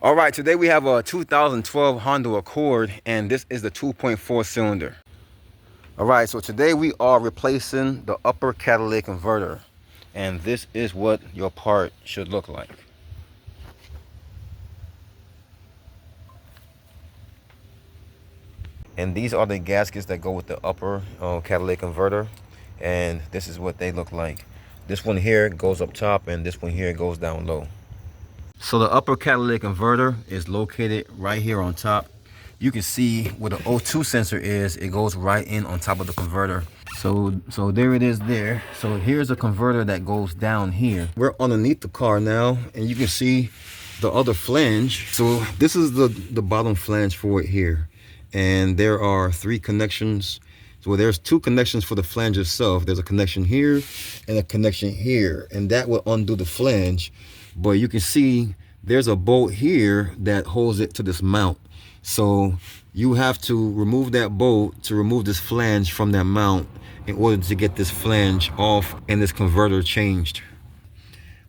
All right, today we have a 2012 Honda Accord, and this is the 2.4 cylinder. All right, so today we are replacing the upper catalytic converter, and this is what your part should look like. And these are the gaskets that go with the upper catalytic converter, and this is what they look like. This one here goes up top, and this one here goes down low. So the upper catalytic converter is located right here on top. You can see where the O2 sensor is. It goes right in on top of the converter. So there it is there. So here's a converter that goes down here. We're underneath the car now, and you can see the other flange. So this is the bottom flange for it here. And there are 3 connections. So there's 2 connections for the flange itself. There's a connection here and a connection here, and that will undo the flange. But you can see there's a bolt here that holds it to this mount. So you have to remove that bolt to remove this flange from that mount in order to get this flange off and this converter changed.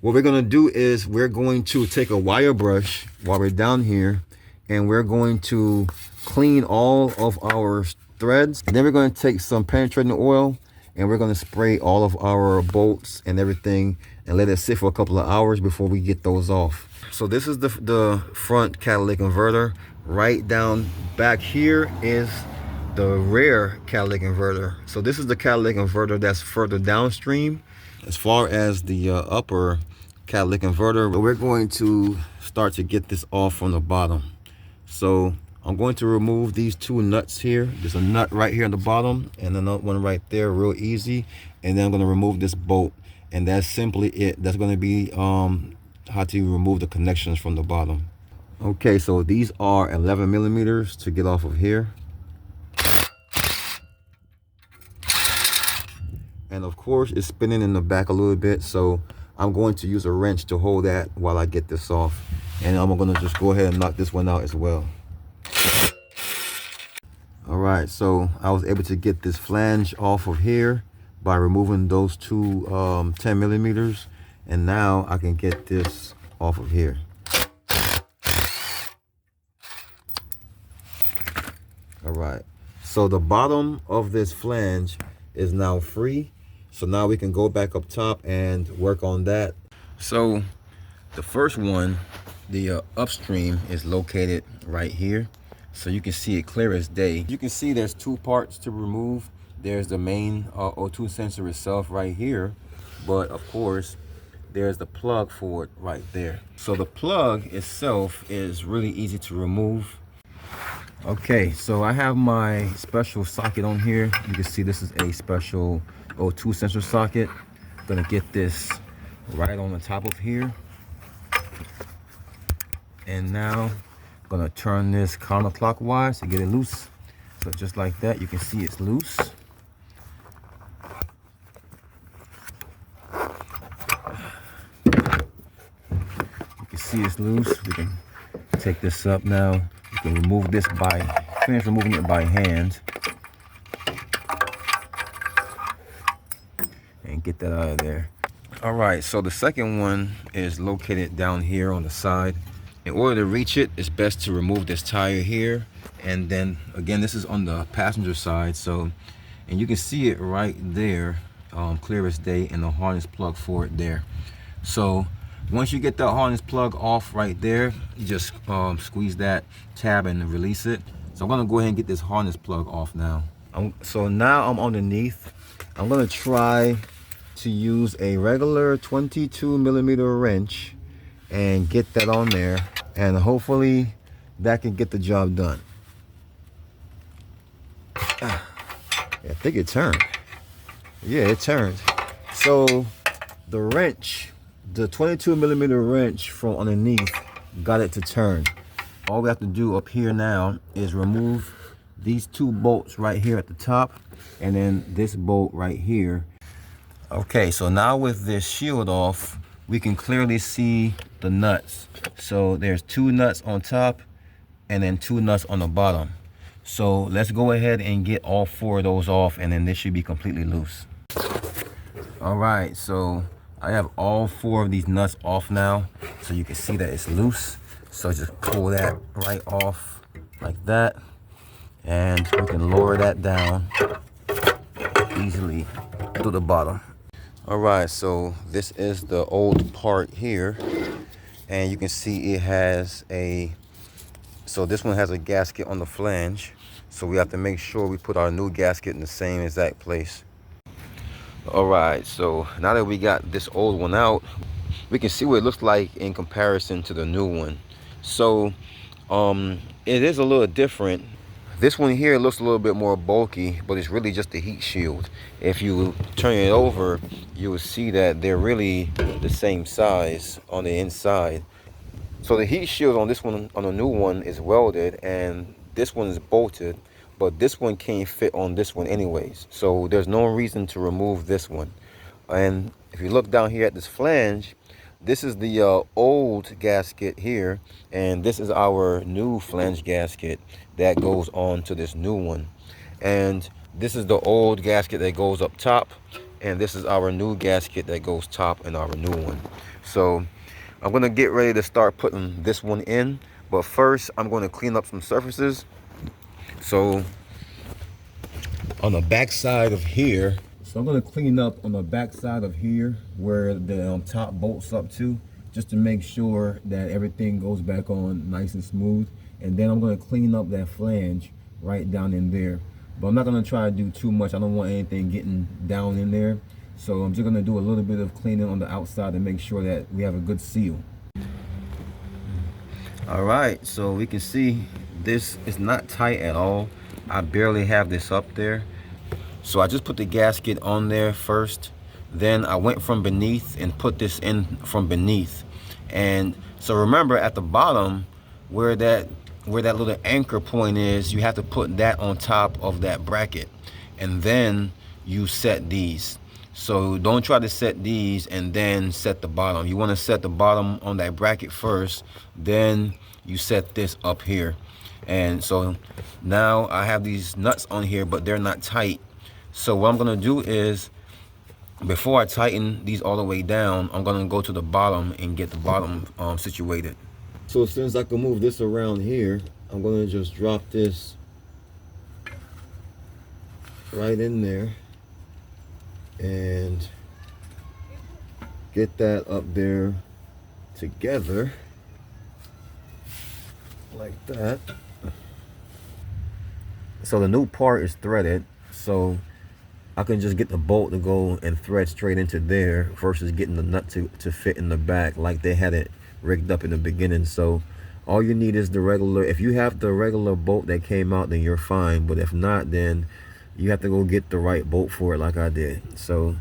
What we're going to do is we're going to take a wire brush while we're down here, and we're going to clean all of our threads. And then we're going to take some penetrating oil, and we're going to spray all of our bolts and everything and let it sit for a couple of hours before we get those off. So this is the front catalytic converter. Right down back here is the rear catalytic converter. So this is the catalytic converter that's further downstream. As far as the upper catalytic converter, we're going to start to get this off from the bottom. So I'm going to remove these 2 nuts here. There's a nut right here on the bottom and another one right there, real easy. And then I'm going to remove this bolt, and that's simply it. That's going to be how to remove the connections from the bottom. Okay, so these are 11 millimeters to get off of here. And of course, it's spinning in the back a little bit, so I'm going to use a wrench to hold that while I get this off. And I'm going to just go ahead and knock this one out as well. All right, so I was able to get this flange off of here by removing those 2 10 millimeters. And now I can get this off of here. All right, so the bottom of this flange is now free. So now we can go back up top and work on that. So the first one, the upstream, is located right here. So you can see it clear as day. You can see there's 2 parts to remove. There's the main O2 sensor itself right here. But of course, there's the plug for it right there. So the plug itself is really easy to remove. Okay, so I have my special socket on here. You can see this is a special O2 sensor socket. I'm gonna get this right on the top of here. And now I'm gonna turn this counterclockwise to get it loose. So just like that, you can see it's loose. You can see it's loose. We can take this up now. You can remove this finish removing it by hand. And get that out of there. All right, so the second one is located down here on the side. In order to reach it, it's best to remove this tire here. And then again, this is on the passenger side. So, and you can see it right there, clear as day, and the harness plug for it there. So once you get the harness plug off right there, you just squeeze that tab and release it. So I'm gonna go ahead and get this harness plug off now. So now I'm underneath. I'm gonna try to use a regular 22 millimeter wrench and get that on there, and hopefully that can get the job done. Yeah, I think it turned. Yeah, it turned. So the wrench, the 22 millimeter wrench from underneath, got it to turn. All we have to do up here now is remove these 2 bolts right here at the top, and then this bolt right here. Okay, so now with this shield off, we can clearly see the nuts. So there's 2 nuts on top and then 2 nuts on the bottom. So let's go ahead and get all 4 of those off, and then this should be completely loose. All right, so I have all 4 of these nuts off now, so you can see that it's loose. So just pull that right off like that, and we can lower that down easily to the bottom. All right, so this is the old part here, and you can see it has so this one has a gasket on the flange, so we have to make sure we put our new gasket in the same exact place. All right, so now that we got this old one out, we can see what it looks like in comparison to the new one. So it is a little different. This one here looks a little bit more bulky, but it's really just the heat shield. If you turn it over, you will see that they're really the same size on the inside. So the heat shield on this one, on the new one, is welded, and this one is bolted, but this one can't fit on this one anyways. So there's no reason to remove this one. And if you look down here at this flange, this is the old gasket here, and this is our new flange gasket that goes on to this new one. And this is the old gasket that goes up top, and this is our new gasket that goes top in our new one. So I'm gonna get ready to start putting this one in, but first I'm going to clean up some surfaces. So on the back side of here, I'm going to clean up on the back side of here where the top bolts up to, just to make sure that everything goes back on nice and smooth. And then I'm going to clean up that flange right down in there. But I'm not going to try to do too much. I don't want anything getting down in there. So I'm just going to do a little bit of cleaning on the outside to make sure that we have a good seal. All right, so we can see this is not tight at all. I barely have this up there. So I just put the gasket on there first, then I went from beneath and put this in from beneath. And so remember, at the bottom where that little anchor point is, you have to put that on top of that bracket, and then you set these. So don't try to set these and then set the bottom. You want to set the bottom on that bracket first, then you set this up here. And so now I have these nuts on here, but they're not tight. So what I'm gonna do is, before I tighten these all the way down, I'm gonna go to the bottom and get the bottom situated. So since I can move this around here, I'm gonna just drop this right in there and get that up there together like that. So the new part is threaded, so I can just get the bolt to go and thread straight into there versus getting the nut to fit in the back like they had it rigged up in the beginning. So all you need is the regular, if you have the regular bolt that came out, then you're fine. But if not, then you have to go get the right bolt for it like I did. So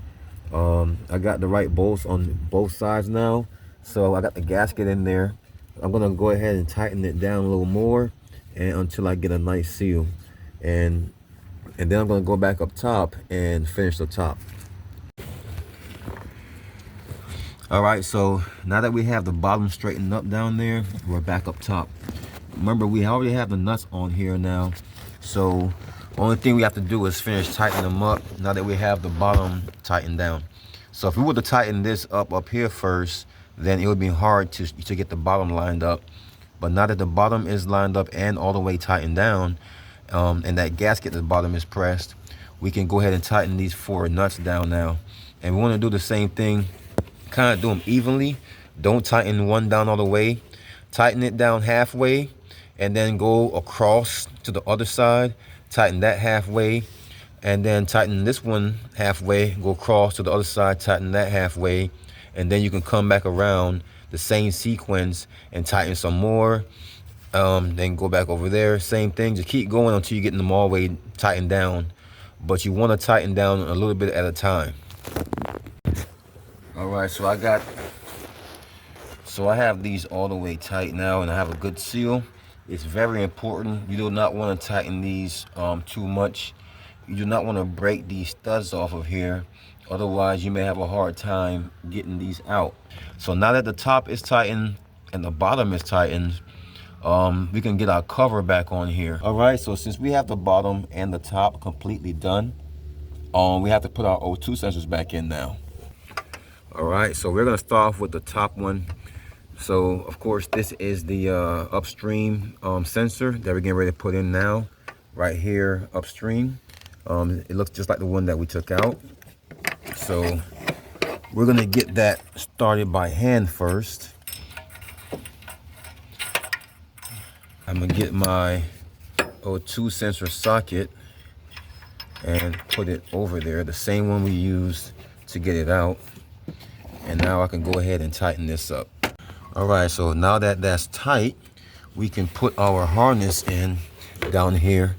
I got the right bolts on both sides now. So I got the gasket in there. I'm gonna go ahead and tighten it down a little more and until I get a nice seal. And then I'm going to go back up top and finish the top. All right, so now that we have the bottom straightened up down there, we're back up top. Remember, we already have the nuts on here now, so only thing we have to do is finish tightening them up now that we have the bottom tightened down. So if we were to tighten this up here first, then it would be hard to get the bottom lined up. But now that the bottom is lined up and all the way tightened down, and that gasket at the bottom is pressed, we can go ahead and tighten these 4 nuts down now. And we want to do the same thing, kind of do them evenly. Don't tighten one down all the way. Tighten it down halfway, and then go across to the other side. Tighten that halfway, and then tighten this one halfway. Go across to the other side, tighten that halfway, and then you can come back around the same sequence and tighten some more. Then go back over there, same thing. Just keep going until you get them all the way tightened down, but you want to tighten down a little bit at a time. All right, so I have these all the way tight now, and I have a good seal. It's very important. You do not want to tighten these too much. You do not want to break these studs off of here, otherwise you may have a hard time getting these out. So now that the top is tightened and the bottom is tightened, we can get our cover back on here. All right, so since we have the bottom and the top completely done, we have to put our O2 sensors back in now. All right, so we're gonna start off with the top one. So of course this is the upstream sensor that we're getting ready to put in now, right here upstream. It looks just like the one that we took out. So we're gonna get that started by hand first. I'm gonna get my O2 sensor socket and put it over there, the same one we used to get it out. And now I can go ahead and tighten this up. All right, so now that that's tight, we can put our harness in down here.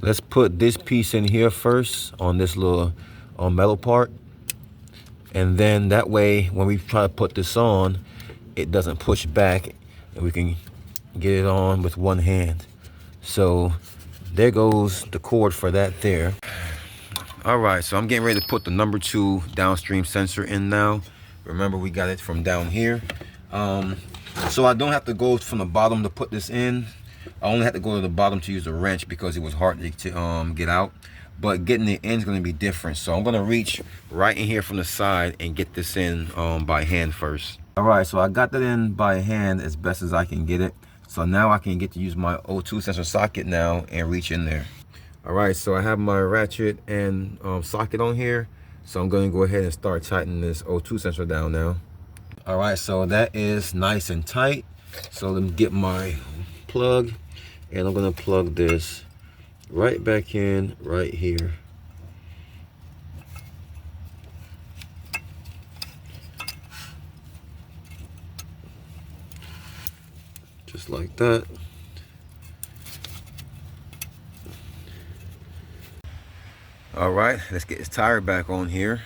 Let's put this piece in here first on this little metal part. And then that way, when we try to put this on, it doesn't push back and we can get it on with one hand. So there goes the cord for that there. All right, so I'm getting ready to put the number 2 downstream sensor in now. Remember, we got it from down here. So I don't have to go from the bottom to put this in. I only had to go to the bottom to use a wrench because it was hard to get out. But getting it in is going to be different. So I'm going to reach right in here from the side and get this in by hand first. All right, so I got that in by hand as best as I can get it. So now I can get to use my O2 sensor socket now and reach in there. All right, so I have my ratchet and socket on here. So I'm going to go ahead and start tightening this O2 sensor down now. All right, so that is nice and tight. So let me get my plug, and I'm going to plug this right back in right here. Just like that. All right, let's get this tire back on here.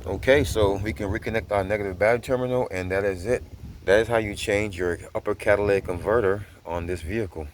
Okay, so we can reconnect our negative battery terminal, and that is it. That is how you change your upper catalytic converter on this vehicle.